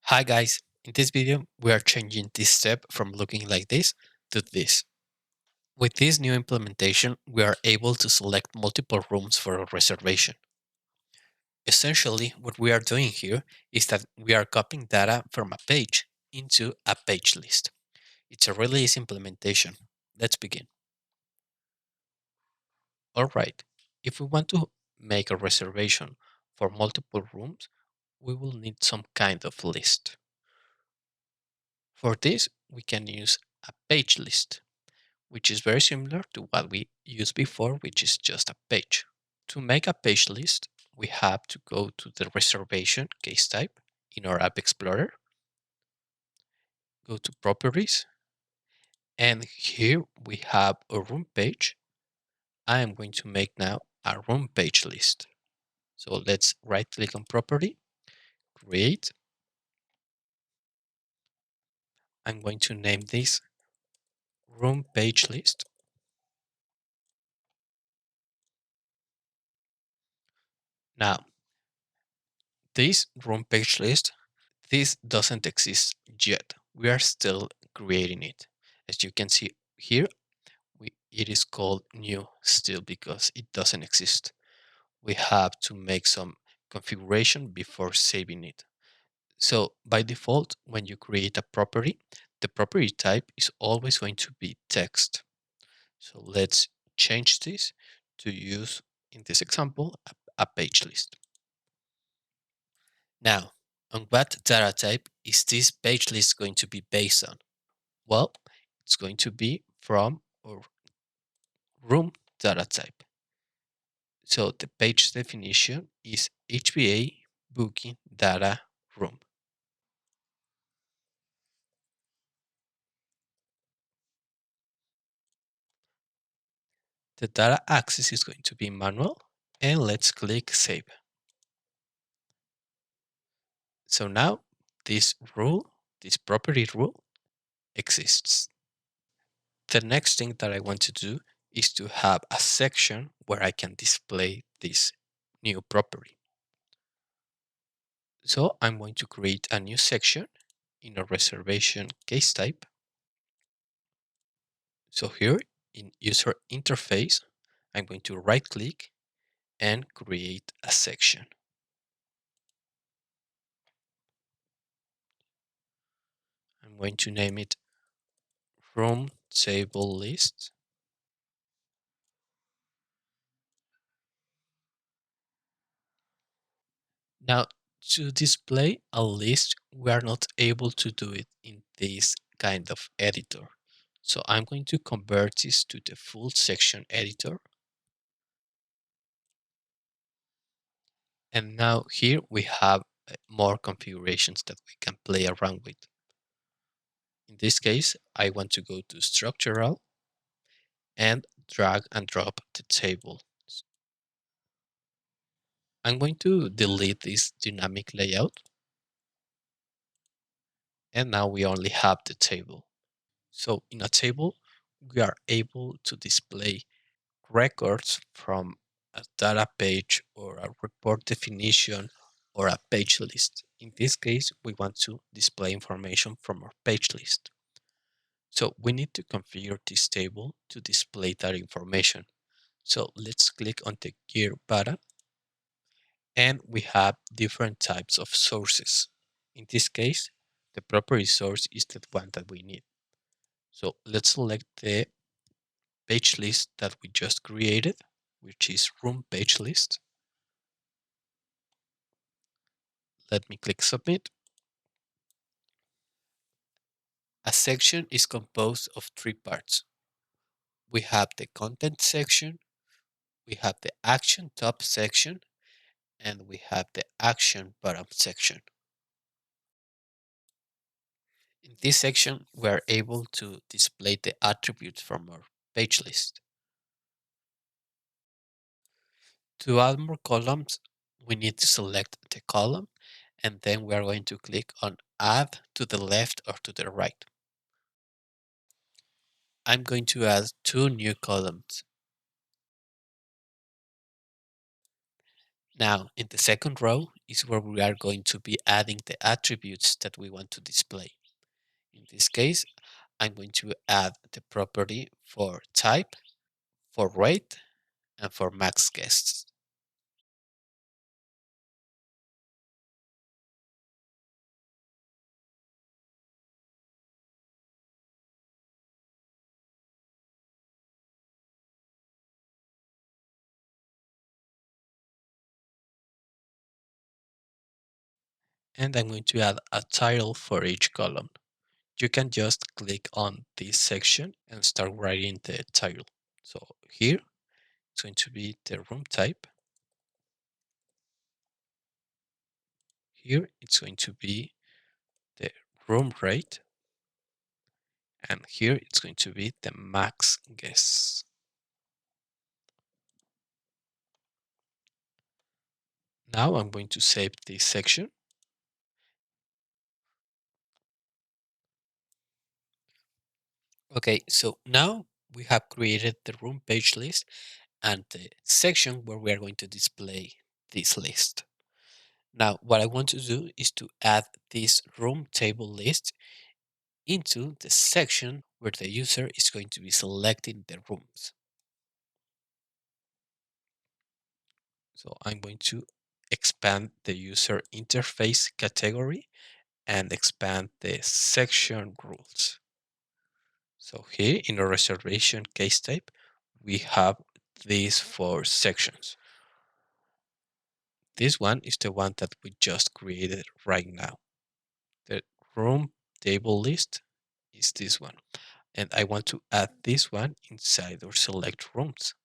Hi guys, in this video we are changing this step from looking like this to this. With this new implementation we are able to select multiple rooms for a reservation. Essentially what we are doing here is that we are copying data from a page into a page list. It's a really easy implementation. Let's begin. Alright, if we want to make a reservation for multiple rooms, we will need some kind of list. For this, we can use a page list, which is very similar to what we used before, which is just a page. To make a page list, we have to go to the reservation case type in our App Explorer, go to Properties, and here we have a room page. I am going to make now a room page list. So let's right click on Property, Create. I'm going to name this Room Page List. Now, this room page list, this doesn't exist yet. We are still creating it. As you can see here, it is called new still because it doesn't exist. We have to make some configuration before saving it. So by default, when you create a property, the property type is always going to be text. So let's change this to use, in this example, a page list. Now, on what data type is this page list going to be based on? Well, it's going to be from our room data type. So the page definition is HBA booking data room. The data access is going to be manual, and let's click Save. So now this rule, this property rule, exists. The next thing that I want to do is to have a section where I can display this new property. So I'm going to create a new section in a reservation case type. So here in user interface, I'm going to right click and create a section. I'm going to name it room table list. Now to display a list, we are not able to do it in this kind of editor. So I'm going to convert this to the full section editor. And now here we have more configurations that we can play around with. In this case, I want to go to structural and drag and drop the table. I'm going to delete this dynamic layout. And now we only have the table. So in a table, we are able to display records from a data page or a report definition or a page list. In this case, we want to display information from our page list. So we need to configure this table to display that information. So let's click on the gear button and we have different types of sources. In this case, the property source is the one that we need. So let's select the page list that we just created, which is room page list. Let me click submit. A section is composed of three parts. We have the content section, we have the action top section, and we have the action bottom section. In this section, we are able to display the attributes from our page list. To add more columns, we need to select the column and then we are going to click on add to the left or to the right. I'm going to add two new columns. Now, in the second row, is where we are going to be adding the attributes that we want to display. In this case, I'm going to add the property for type, for rate, and for max guests. And I'm going to add a title for each column. You can just click on this section and start writing the title. So here it's going to be the room type. Here it's going to be the room rate. And here it's going to be the max guests. Now I'm going to save this section. Okay, so now we have created the room page list and the section where we are going to display this list. Now, what I want to do is to add this room table list into the section where the user is going to be selecting the rooms. So I'm going to expand the user interface category and expand the section rules. So here in the reservation case type, we have these four sections. This one is the one that we just created right now. The room table list is this one. And I want to add this one inside our select rooms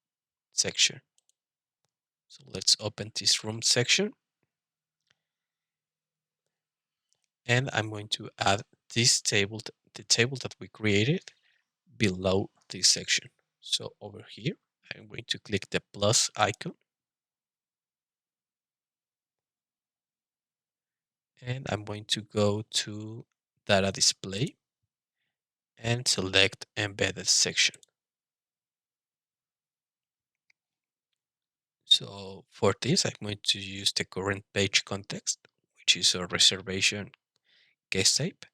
section. So let's open this room section. And I'm going to add this table, the table that we created below this section. So over here, I'm going to click the plus icon. And I'm going to go to data display and select embedded section. So for this, I'm going to use the current page context, which is a reservation case type.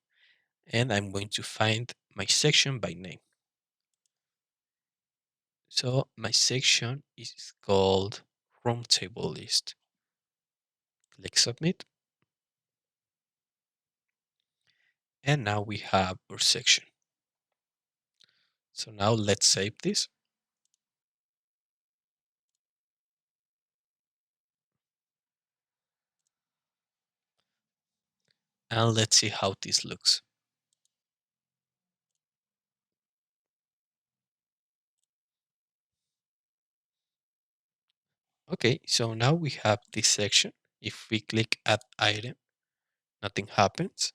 And I'm going to find my section by name. So my section is called room table list. Click submit. And now we have our section. So now let's save this. And let's see how this looks. Okay, so now we have this section. If we click add item, nothing happens.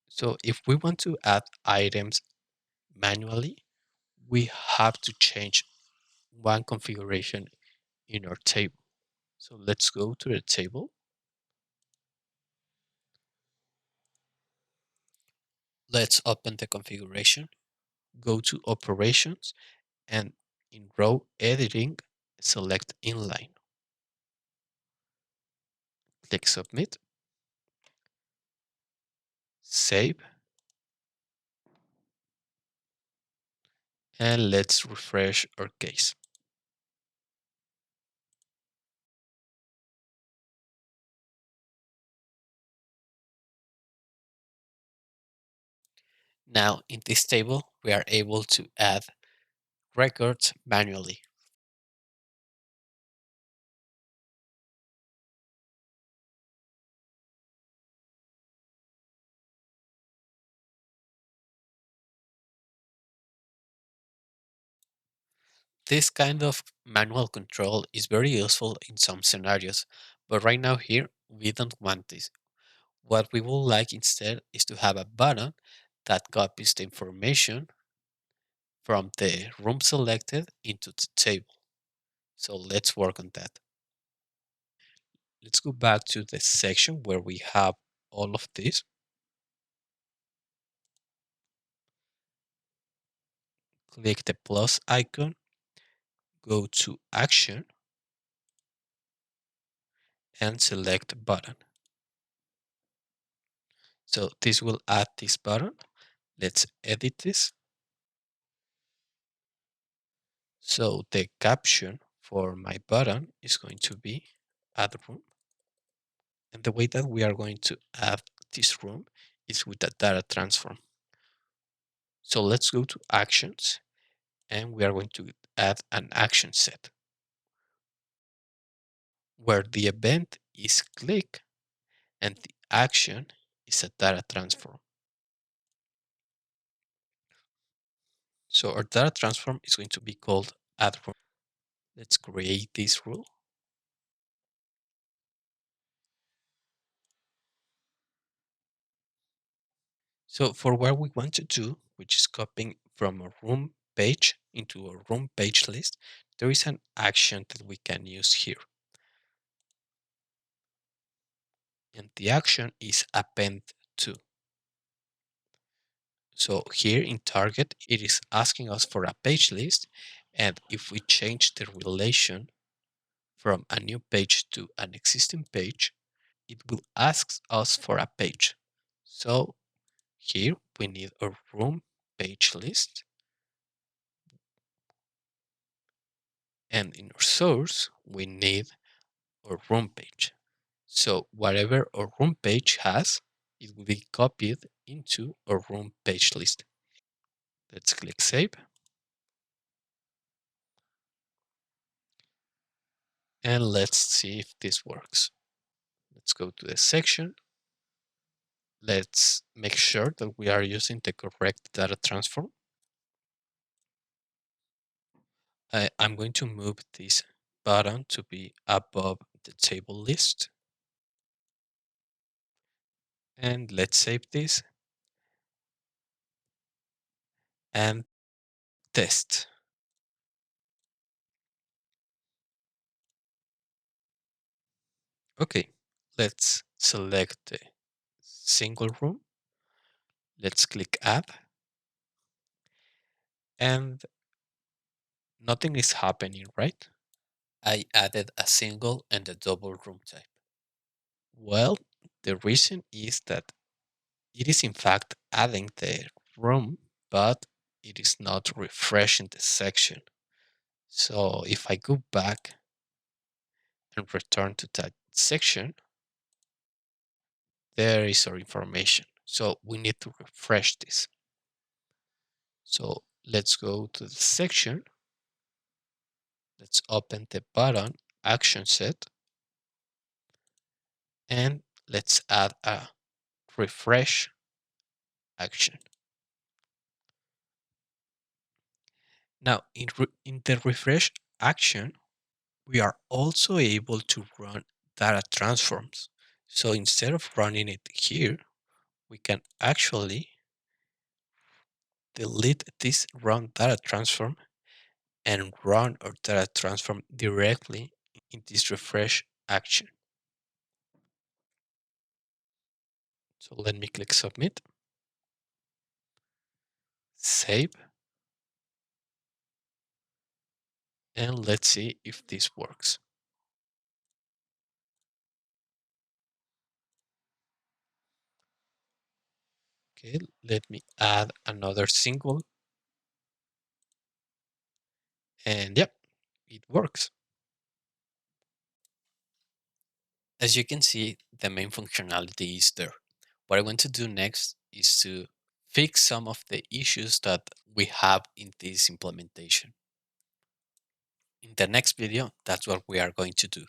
So if we want to add items manually, we have to change one configuration in our table. So let's go to the table. Let's open the configuration, go to operations, and in row editing, select inline. Click submit, save, and let's refresh our case. Now in this table, we are able to add records manually. This kind of manual control is very useful in some scenarios, but right now here, we don't want this. What we would like instead is to have a button that copies the information from the room selected into the table. So let's work on that. Let's go back to the section where we have all of this. Click the plus icon, go to action, and select button. So this will add this button. Let's edit this. So the caption for my button is going to be add room. And the way that we are going to add this room is with a data transform. So let's go to actions and we are going to add an action set where the event is click and the action is a data transform. So our data transform is going to be called add room. Let's create this rule. So for what we want to do, which is copying from a room page into a room page list, there is an action that we can use here. And the action is append to. So here in target, it is asking us for a page list. And if we change the relation from a new page to an existing page, it will ask us for a page. So here we need a room page list. And in our source, we need a room page. So whatever a room page has, it will be copied into a room page list. Let's click save. And let's see if this works. Let's go to the section. Let's make sure that we are using the correct data transform. I'm going to move this button to be above the table list. And let's save this and test. Okay, let's select the single room. Let's click add. And nothing is happening, right? I added a single and a double room type. Well, the reason is that it is in fact adding the room, but it is not refreshing the section. So if I go back and return to that section, there is our information. So we need to refresh this. So let's go to the section. Let's open the button action set and let's add a refresh action. Now in the refresh action, we are also able to run data transforms. So instead of running it here, we can actually delete this run data transform and run our data transform directly in this refresh action. So let me click submit, save, and let's see if this works. Okay, let me add another single. And yep, it works. As you can see, the main functionality is there. What I want to do next is to fix some of the issues that we have in this implementation. In the next video, that's what we are going to do.